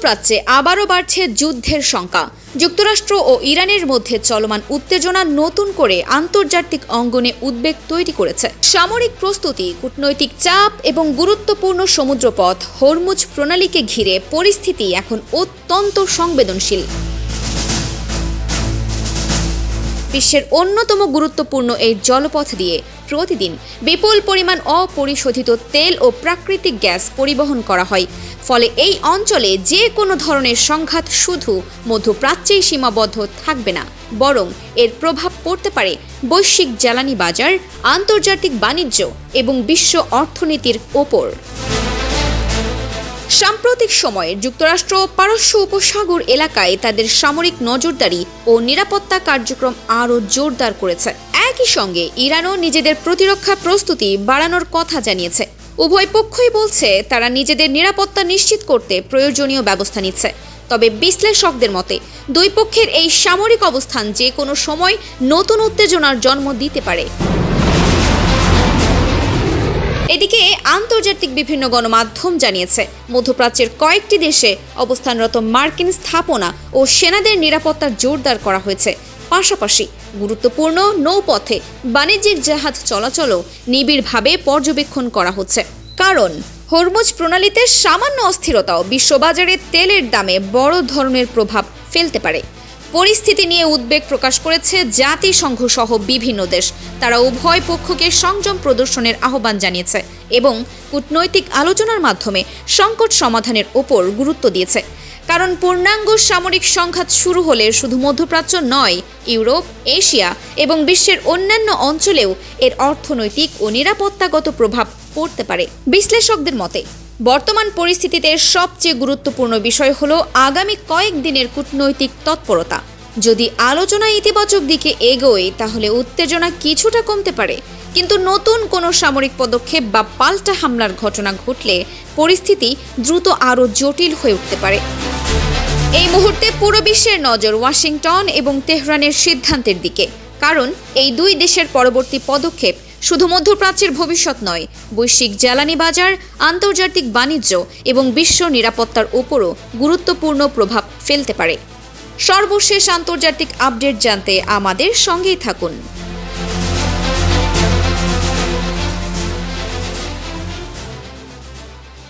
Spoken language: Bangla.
মধ্যপ্রাচ্যে আবারও বাড়ছে যুদ্ধের শঙ্কা। যুক্তরাষ্ট্র ও ইরানের মধ্যে চলমান উত্তেজনা নতুন করে আন্তর্জাতিক অঙ্গনে উদ্বেগ তৈরি করেছে। সামরিক প্রস্তুতি, কূটনৈতিক চাপ এবং গুরুত্বপূর্ণ সমুদ্রপথ হরমুজ প্রণালীকে ঘিরে পরিস্থিতি এখন অত্যন্ত সংবেদনশীল। বিশ্বের অন্যতম গুরুত্বপূর্ণ এই জলপথ দিয়ে প্রতিদিন বিপুল পরিমাণ অপরিশোধিত তেল ও প্রাকৃতিক গ্যাস পরিবহন করা হয়। ফলে এই অঞ্চলে যে কোনো ধরনের সংঘাত শুধু মধ্যপ্রাচ্যেই সীমাবদ্ধ থাকবে না, বরং এর প্রভাব পড়তে পারে বৈশ্বিক জ্বালানি বাজার, আন্তর্জাতিক বাণিজ্য এবং বিশ্ব অর্থনীতির ওপর। সাম্প্রতিক সময়ে যুক্তরাষ্ট্র পারস্য উপসাগর এলাকায় তাদের সামরিক নজরদারি ও নিরাপত্তা কার্যক্রম আরও জোরদার করেছে। একই সঙ্গে ইরানও নিজেদের প্রতিরক্ষা প্রস্তুতি বাড়ানোর কথা জানিয়েছে। উভয় পক্ষই বলছে তারা নিজেদের নিরাপত্তা নিশ্চিত করতে প্রয়োজনীয় ব্যবস্থা নিচ্ছে। তবে বিশ্লেষকদের মতে দুই পক্ষের এই সামরিক অবস্থান যে কোনো সময় নতুন উত্তেজনার জন্ম দিতে পারে। এদিকে আন্তর্জাতিক বিভিন্ন গণমাধ্যম জানিয়েছে মধ্যপ্রাচ্যের কয়েকটি দেশে অবস্থানরত মার্কিন স্থাপনা ও সেনাদের নিরাপত্তা জোরদার করা হয়েছে। পাশাপাশি গুরুত্বপূর্ণ নৌপথে বাণিজ্যিক জাহাজ চলাচলও নিবিড়ভাবে পর্যবেক্ষণ করা হচ্ছে। কারণ হরমুজ প্রণালীতে সামান্য অস্থিরতাও বিশ্ববাজারে তেলের দামে বড় ধরনের প্রভাব ফেলতে পারে। পরিস্থিতি নিয়ে উদ্বেগ প্রকাশ করেছে জাতিসংঘ সহ বিভিন্ন দেশ। তারা উভয় পক্ষকে সংযম প্রদর্শনের আহ্বান জানিয়েছে এবং কূটনৈতিক আলোচনার মাধ্যমে সংকট সমাধানের ওপর গুরুত্ব দিয়েছে। কারণ পূর্ণাঙ্গ সামরিক সংঘাত শুরু হলে শুধু মধ্যপ্রাচ্য নয়, ইউরোপ, এশিয়া এবং বিশ্বের অন্যান্য অঞ্চলেও এর অর্থনৈতিক ও নিরাপত্তাগত প্রভাব পড়তে পারে। বিশ্লেষকদের মতে বর্তমান পরিস্থিতিতে সবচেয়ে গুরুত্বপূর্ণ বিষয় হলো আগামী কয়েকদিনের কূটনৈতিক তৎপরতা। যদি আলোচনা ইতিবাচক দিকে এগোয় তাহলে উত্তেজনা কিছুটা কমতে পারে, কিন্তু নতুন কোনো সামরিক পদক্ষেপ বা পাল্টা হামলার ঘটনা ঘটলে পরিস্থিতি দ্রুত আরও জটিল হয়ে উঠতে পারে। এই মুহূর্তে পুরো বিশ্বের নজর ওয়াশিংটন এবং তেহরানের সিদ্ধান্তের দিকে। কারণ এই দুই দেশের পরবর্তী পদক্ষেপ শুধু মধ্যপ্রাচ্যের ভবিষ্যৎ নয়, বৈশ্বিক জ্বালানি বাজার, আন্তর্জাতিক বাণিজ্য এবং বিশ্ব নিরাপত্তার উপরও গুরুত্বপূর্ণ প্রভাব ফেলতে পারে। সর্বশেষ আন্তর্জাতিক আপডেট জানতে আমাদের সঙ্গেই থাকুন।